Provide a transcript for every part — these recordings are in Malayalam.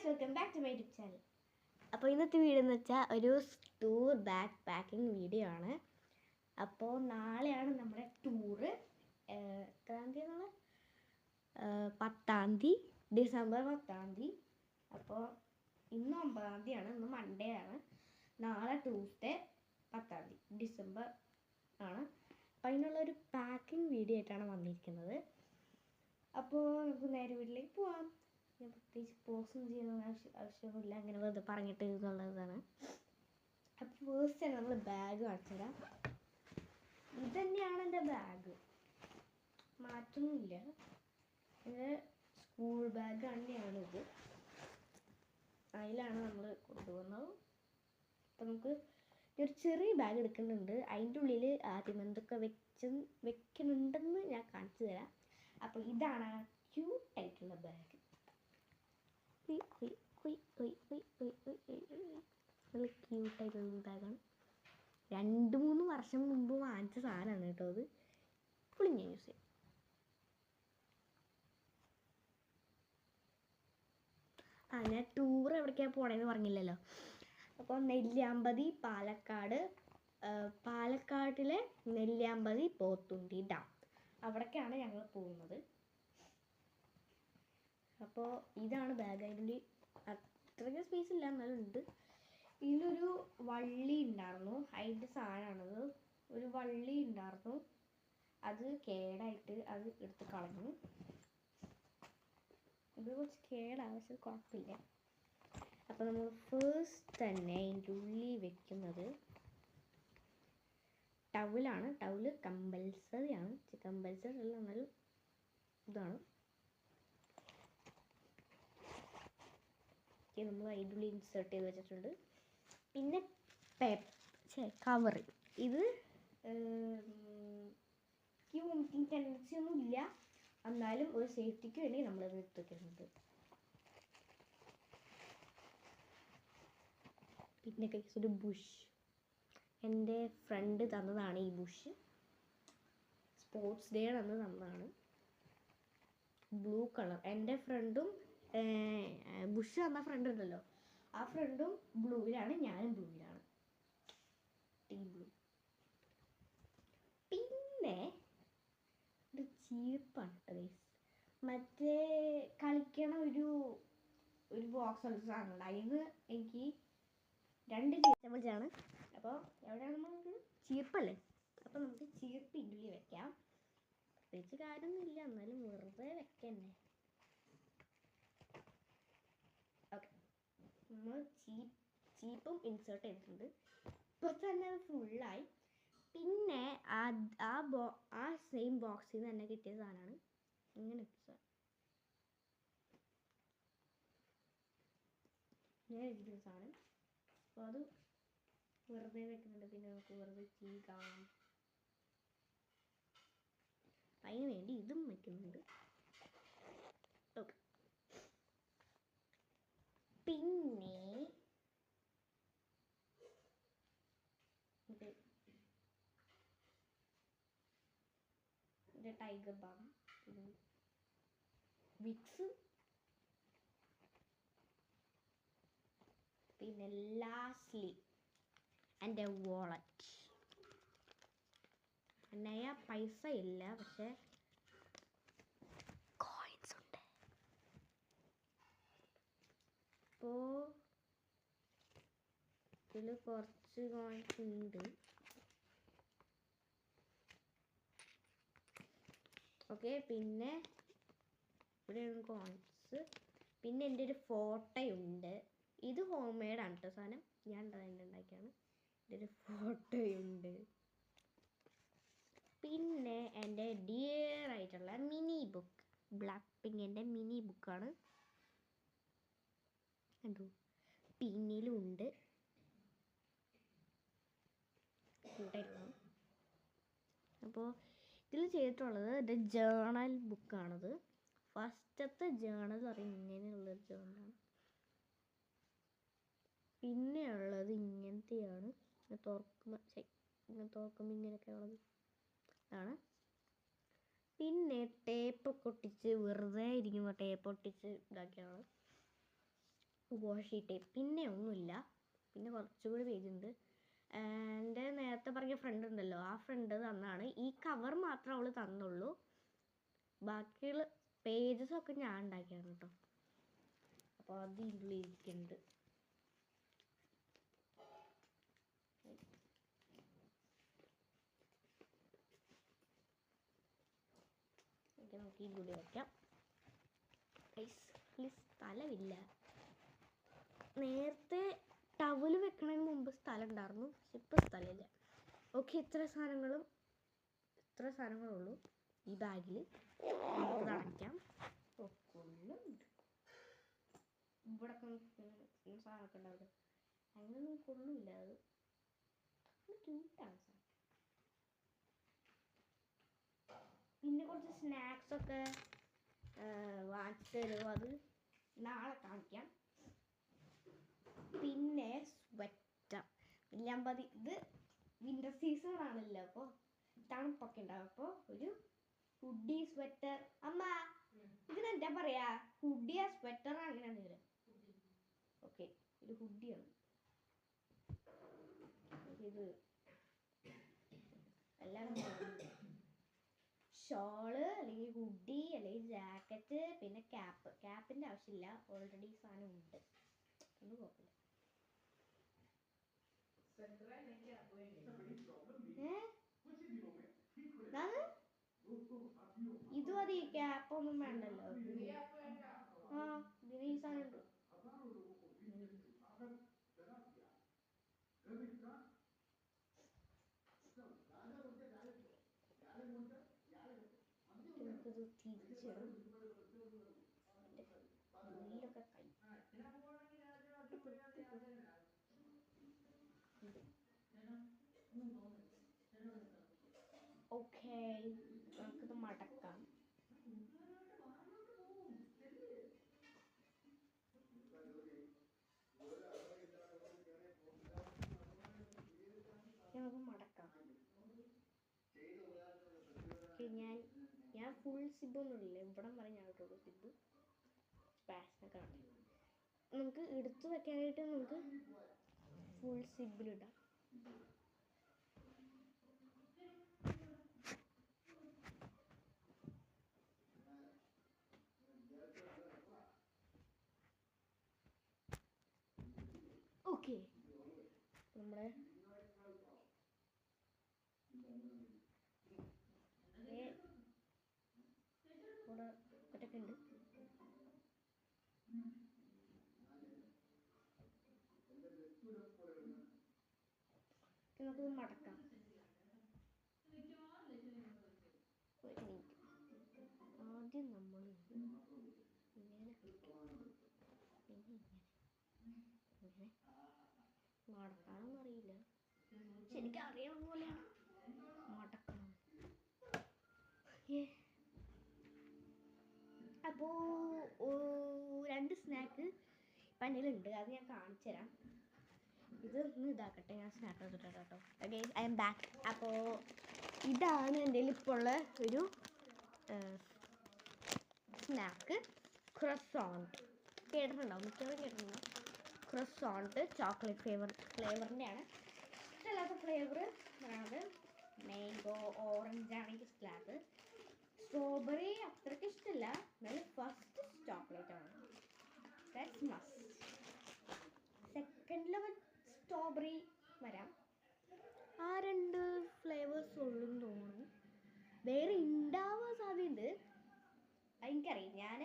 Guys, welcome back to my YouTube channel. അപ്പോൾ ഇന്നത്തെ വീഡിയോ എന്ന് വെച്ചാൽ ഒരു ടൂർ ബാക്ക് പാക്കിംഗ് വീഡിയോ ആണ്. അപ്പോൾ നാളെയാണ് നമ്മുടെ ടൂറ്. എത്രാം തീയതി നമ്മൾ 10-ാം തീയതി, ഡിസംബർ 10-ാം തീയതി. അപ്പോൾ ഇന്ന് 9-ാം തീയതിയാണ്, ഇന്ന് മൺഡേ ആണ്. നാളെ ട്യൂസ്ഡേ 10-ാം തീയതി ഡിസംബർ ആണ്. അപ്പോൾ അതിനുള്ളൊരു പാക്കിംഗ് വീഡിയോ ആയിട്ടാണ് വന്നിരിക്കുന്നത്. അപ്പോൾ നമുക്ക് നേരെ വീട്ടിലേക്ക് പോവാം. ഞാൻ പ്രത്യേകിച്ച് പോസ്റ്റൊന്നും ചെയ്യുന്ന ആവശ്യമൊന്നുമില്ല, അങ്ങനെ വെറുതെ പറഞ്ഞിട്ട് എന്നുള്ളതാണ്. അപ്പോൾ ഫേസ്റ്റ് തന്നെ നമ്മൾ ബാഗ് കാണിച്ചു തരാം. ഇത് തന്നെയാണ് എൻ്റെ ബാഗ്, മാറ്റൊന്നുമില്ല. എൻ്റെ സ്കൂൾ ബാഗ് തന്നെയാണിത്. അതിലാണ് നമ്മൾ കൊണ്ടുപോകുന്നത്. അപ്പോൾ നമുക്ക് ഒരു ചെറിയ ബാഗ് എടുക്കുന്നുണ്ട്. അതിൻ്റെ ഉള്ളിൽ ആദ്യം എന്തൊക്കെ വെക്കുന്നുണ്ടെന്ന് ഞാൻ കാണിച്ചു തരാം. അപ്പോൾ ഇതാണ് ക്യൂട്ടായിട്ടുള്ള ബാഗ്. നല്ല ക്യൂട്ടായിട്ടുള്ള ബാഗാണ്. 2-3 വർഷം മുമ്പ് വാങ്ങിച്ച സാധനമാണ് കേട്ടോ. അത് ഇപ്പോഴും ഞാൻ യൂസ് ചെയ്യും. ഞാൻ ടൂർ എവിടേക്കാണ് പോണേന്ന് പറഞ്ഞില്ലല്ലോ. അപ്പോൾ നെല്ലിയാമ്പതി, പാലക്കാട്ടിലെ നെല്ലിയാമ്പതി പോത്തുണ്ടി ഡാം, അവിടേക്കാണ് ഞങ്ങൾ പോകുന്നത്. അപ്പോൾ ഇതാണ് ബാഗ്. അതിൻ്റെ അത്രയ്ക്ക് സ്പേസ് ഇല്ല, എന്നാലും ഉണ്ട്. ഇതിലൊരു വള്ളി ഉണ്ടായിരുന്നു, അതിൻ്റെ സാധനമാണത്. ഒരു വള്ളി ഉണ്ടായിരുന്നു, അത് കേടായിട്ട് അത് എടുത്ത് കളഞ്ഞു. ഇത് കുറച്ച് കേടാണ്, പക്ഷെ കുഴപ്പമില്ല. അപ്പോൾ നമ്മൾ ഫസ്റ്റ് തന്നെ അതിൻ്റെ ഉള്ളിൽ വെക്കുന്നത് ടവലാണ്. ടവല് കമ്പൽസറിയാണ്. കമ്പൽസറി അല്ല, എന്നാലും ഇതാണ്. നമ്മൾ അതിൻ്റെ ഉള്ളിൽ ഇൻസേർട്ട് ചെയ്ത് വെച്ചിട്ടുണ്ട്. പിന്നെ കവറ്. ഇത് എനിക്ക് വോമിറ്റിംഗ് ടെൻഡൻസി ഒന്നും ഇല്ല, എന്നാലും ഒരു സേഫ്റ്റിക്ക് വേണ്ടി നമ്മളത് എടുത്ത് വെക്കുന്നുണ്ട്. പിന്നെ ഒരു ബുഷ്, എൻ്റെ ഫ്രണ്ട് തന്നതാണ്. ഈ ബുഷ് സ്പോർട്സ് ഡേ അന്ന് തന്നതാണ്. Blue colour. എൻ്റെ ഫ്രണ്ടും ബുഷ് തന്ന ഫ്രണ്ട് ഉണ്ടല്ലോ, ആ ഫ്രണ്ടും ബ്ലൂവിലാണ്, ഞാനും ബ്ലൂവിലാണ്, ടീം ബ്ലൂ. പിന്നെ ഒരു ചീർപ്പാണ് കേട്ടോ. മറ്റേ കളിക്കണ ഒരു ബോക്സ് ഉള്ള സാധനമുണ്ട്. അതിന് എനിക്ക് 2 ചീർപ്പാണ്. അപ്പോൾ എവിടെയാണ് നമുക്ക് ചീർപ്പല്ലേ, അപ്പോൾ നമുക്ക് ചീർപ്പ് ഇഡ്ഡലി വെക്കാം. പ്രത്യേകിച്ച് കാര്യമൊന്നുമില്ല, എന്നാലും വെറുതെ വെക്കന്നെ. ഓക്കെ, നമ്മൾ ചീപ്പും ഇൻസേർട്ട് ചെയ്തിട്ടുണ്ട്. ഇപ്പോൾ തന്നെ അത് ഫുള്ളായി. പിന്നെ ആ സെയിം ബോക്സിൽ നിന്ന് തന്നെ കിട്ടിയ സാധനമാണ് ഇങ്ങനെ കിട്ടിയ സാധനം. അപ്പോൾ അത് വെറുതെ വെക്കുന്നുണ്ട്. പിന്നെ നമുക്ക് വെറുതെ ചീകാം. അതിന് വേണ്ടി ഇതും വെക്കുന്നുണ്ട്. ഓക്കെ, പിന്നെ ഇത് ടൈഗർ ബാം, വിക്സ്. പിന്നെ ലാസ്റ്റ്ലി എൻ്റെ വാളറ്റ്. നയ പൈസ ഇല്ല, പക്ഷെ കോയിൻസ് ഉണ്ട്. അപ്പോൾ ഇതിൽ കുറച്ച് കോയിൻസ് ഉണ്ട്. ഓക്കെ, പിന്നെ ഇവിടെയാണ് കോയിൻസ്. പിന്നെ എൻ്റെ ഒരു ഫോട്ടോയുണ്ട്. ഇത് ഹോം മെയ്ഡാണ് കേട്ടോ സാധനം, ഞാൻ ഉണ്ടാക്കിയാണ്. എൻ്റെ ഒരു ഫോട്ടോയുണ്ട്. പിന്നെ എൻ്റെ ഡിയർ ആയിട്ടുള്ള മിനി ബുക്ക്, ബ്ലാക്ക് പിങ്കിൻ്റെ മിനി ബുക്കാണ്. കണ്ടു, പിന്നിലുണ്ട്. അപ്പോൾ ഇതിൽ ചെയ്തിട്ടുള്ളത് എൻ്റെ ജേണൽ ബുക്കാണത്. ഫസ്റ്റത്തെ ജേണൽ പറയും ഇങ്ങനെയുള്ളൊരു ജേണലാണ്. പിന്നെ ഉള്ളത് ഇങ്ങനത്തെയാണ്. തുറക്കുമ്പോൾ ഇങ്ങനെയൊക്കെ ഉള്ളത് ആണ്. പിന്നെ ടേപ്പൊക്കെ ഒട്ടിച്ച്, വെറുതെ ഇരിക്കുമ്പോൾ ടേപ്പ് ഒട്ടിച്ച് ഇതാക്കിയാണ്. വാഷി ടേപ്പ്, പിന്നെ ഒന്നുമില്ല. പിന്നെ കുറച്ചുകൂടി പേജ് ഉണ്ട്. എൻ്റെ നേരത്തെ പറഞ്ഞ ഫ്രണ്ട് ഉണ്ടല്ലോ, ആ ഫ്രണ്ട് തന്നാണ്. ഈ കവർ മാത്രമേ അവൾ തന്നുള്ളൂ. ബാക്കിയുള്ള പേജസൊക്കെ ഞാൻ ഉണ്ടാക്കിയാണ് കേട്ടോ. അപ്പോൾ അത് ഇതിൽ ഇരിക്കുന്നുണ്ട്. നമുക്ക് ഈ കൂടി വയ്ക്കാം. സ്ഥലമില്ല. നേരത്തെ ടവല് വെക്കണതിന് മുമ്പ് സ്ഥലം ഉണ്ടായിരുന്നു, പക്ഷെ ഇപ്പം സ്ഥലമില്ല. ഓക്കെ, ഇത്ര സാധനങ്ങളുള്ളൂ ഈ ബാഗിൽ. നമുക്ക് അടയ്ക്കാം. കൊള്ളുന്നുണ്ട് ഇവിടെ സാധനമൊക്കെ ഉണ്ടാവില്ല. അങ്ങനെയൊന്നും കൊള്ളില്ല. അത് ക്യൂട്ടാണ് സാധനം. പിന്നെ കുറച്ച് സ്നാക്സൊക്കെ വാങ്ങിച്ചു തരുമോ? അത് നാളെ കാണിക്കാം. പിന്നെ സ്വെറ്റർ, ഞാൻ ഇത് വിൻ്റർ സീസൺ ആണല്ലോ, അപ്പോൾ തണുപ്പൊക്കെ ഉണ്ടാവും. അപ്പോൾ ഒരു ഹുഡി സ്വെറ്റർ. അമ്മ ഇതിനെന്താ പറയാ? ഹുഡിയാ സ്വെറ്റർ അങ്ങനെ എന്തെങ്കിലും? ഓക്കെ, ഒരു ഹുഡിയാണ് ഇത്. എല്ലാം ഷോള് അല്ലെങ്കിൽ ഹുഡി അല്ലെങ്കിൽ ജാക്കറ്റ്, പിന്നെ ക്യാപ്പിൻ്റെ ആവശ്യമില്ല, ഓൾറെഡി സാധനം ഉണ്ട്. ഒന്നും കുഴപ്പമില്ല. ഇത് മതി, ക്യാപ്പൊന്നും വേണ്ടല്ലോ. ആ, ഇതിന് ഈ സാധനം ഉണ്ട്. നമുക്കിത് തിരിച്ചിടാം. ഉള്ളിലൊക്കെ കൈ ഓക്കെ, നമുക്കിത് മടക്കാം. നമുക്ക് മടക്കാം. ഞാൻ ഫുൾ സിബൊന്നും ഇല്ല, ഇവിടം വരെ ഞാൻ ഇട്ടുള്ളൂ സിബ്. സ്പാഷനൊക്കെ നമുക്ക് എടുത്തു വെക്കാനായിട്ട് നമുക്ക് ഫുൾ സിബിലിടാം. ഓക്കെ, നമ്മുടെ ഇവിടെ ഒറ്റൊക്കെ ഉണ്ട്. നമുക്ക് മടക്കാം. ആദ്യം നമ്മൾ ഇങ്ങനെ മടക്കാനൊന്നും അറിയില്ല, ശരിക്കും അറിയാവുന്ന പോലെയാണ് മടക്കണം. അപ്പോൾ 2 സ്നാക്ക് പനിലുണ്ട്, അത് ഞാൻ കാണിച്ചു തരാം. ഇത് ഒന്ന് ഇതാക്കട്ടെ, ഞാൻ സ്നാക്ക് എടുത്തിട്ട് കേട്ടോ. Okay, I M back. അപ്പോൾ ഇതാണ് എൻ്റെ ഇപ്പോൾ ഉള്ള ഒരു സ്നാക്ക്. ക്രോസോണ്ട് കേട്ടിട്ടുണ്ടാവും, മിക്കവാറും കേട്ടിട്ടുണ്ടാവും. ക്രോസോണ്ട് ചോക്ലേറ്റ് ഫ്ലേവറിൻ്റെയാണ്. ഇഷ്ടമല്ലാത്ത ഫ്ലേവർ പറയുന്നത് മാംഗോ, ഓറഞ്ചാണ് എനിക്ക് ഇഷ്ടമില്ലാത്തത്. സ്ട്രോബെറി അത്രയ്ക്ക് ഇഷ്ടമില്ല, എന്നാലും ഫസ്റ്റ് ചോക്ലേറ്റ് ആണ്. That's must. Second level strawberry വരാം. ആ 2 ഫ്ലേവേഴ്സ് ഉള്ളെന്ന് തോന്നുന്നു. വേറെ ഉണ്ടാവാൻ സാധ്യതയുണ്ട്, എനിക്കറിയാം. ഞാൻ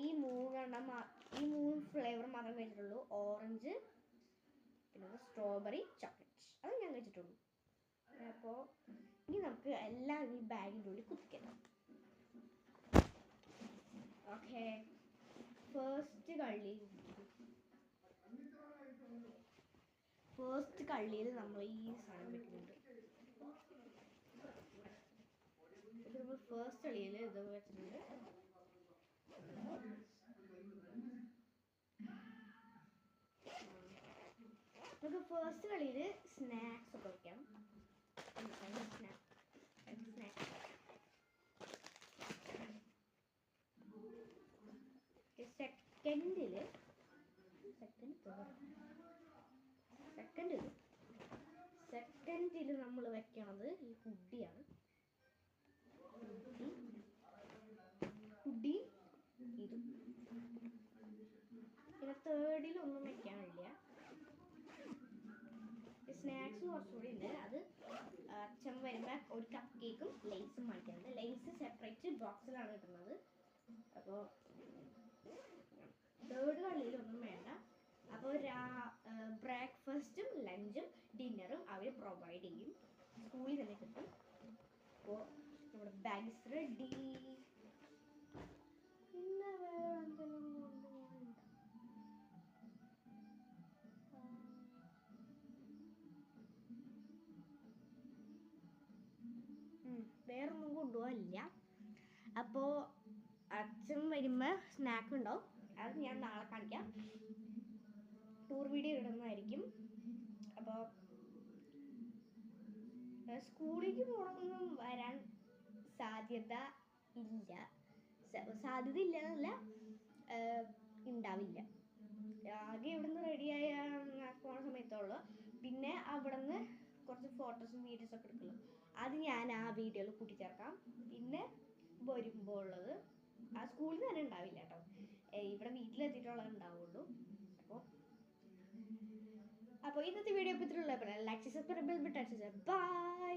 ഈ 3 ഫ്ലേവർ മാത്രമേ കഴിച്ചിട്ടുള്ളൂ. ഓറഞ്ച്, പിന്നെ സ്ട്രോബെറി, ചോക്ലേറ്റ്, അത് ഞാൻ കഴിച്ചിട്ടുള്ളൂ. അപ്പോൾ ഇനി നമുക്ക് എല്ലാം ഈ ബാഗിൻ്റെ ഉള്ളിൽ കുത്തിക്കണം. ഓക്കെ, ഫസ്റ്റ് കള്ളിയിൽ നമ്മൾ ഈ സാധനം വെക്കുന്നുണ്ട്. നമ്മൾ ഫസ്റ്റ് കളിയിൽ ഇത് വെച്ചിട്ടുണ്ട്. നമുക്ക് ഫസ്റ്റ് കളിയിൽ സ്നാക്സ് ഒക്കെ വെക്കാം. സെക്കൻഡിൽ സെക്കൻഡിൽ നമ്മൾ വെക്കണത് ഈ ഹുഡിയാണ്. ഹുഡി ഇത്. പിന്നെ തേർഡിലൊന്നും വെക്കാനില്ല. സ്നാക്സ് കുറച്ചുകൂടി ഉണ്ട്. അത് അച്ഛൻ വരുമ്പോൾ ഒരു കപ്പ് കേക്കും ലേസും വാങ്ങിക്കുന്നത്. ലേസ് സെപ്പറേറ്റ് ബോക്സിലാണ് കിട്ടുന്നത്. അപ്പോൾ തേർഡ് കളിയിലൊന്നും വേണ്ട. അപ്പോൾ ബ്രേക്ക്ഫാസ്റ്റും ലഞ്ചും ഡിന്നറും അവർ പ്രൊവൈഡ് ചെയ്യും. സ്കൂളിൽ തന്നെ കിട്ടും. അപ്പോൾ നമ്മുടെ ബാഗ് ഇസ് റെഡി. പിന്നെ വേറെ എന്തെങ്കിലും കൊണ്ടുപോകാനുണ്ടോ? വേറൊന്നും കൊണ്ടുപോകാനില്ല. അപ്പോൾ അച്ഛൻ വരുമ്പോൾ സ്നാക്ക് ഉണ്ടാവും. അത് ഞാൻ നാളെ കാണിക്കാം. ടൂർ വീഡിയോ ഇടുന്നതായിരിക്കും. അപ്പോൾ സ്കൂളിലേക്ക് പോകണമെന്നും വരാൻ സാധ്യത ഇല്ല. സാധ്യത ഇല്ല എന്നല്ല, ഉണ്ടാവില്ല. ആകെ ഇവിടുന്ന് റെഡിയായ പോണ സമയത്തുള്ളൂ. പിന്നെ അവിടുന്ന് കുറച്ച് ഫോട്ടോസും വീഡിയോസൊക്കെ എടുക്കുള്ളൂ. അത് ഞാൻ ആ വീഡിയോയിൽ കൂട്ടിച്ചേർക്കാം. പിന്നെ വരുമ്പോൾ ഉള്ളത് ആ സ്കൂളിൽ തന്നെ ഉണ്ടാവില്ല കേട്ടോ. ഇവിടെ വീട്ടിലെത്തിയിട്ടുള്ളത് ഉണ്ടാവുള്ളൂ. അപ്പോൾ ഇന്നത്തെ വീഡിയോ ഇപ്പോൾ ഇത്രയുള്ള like subscribe bell button. By.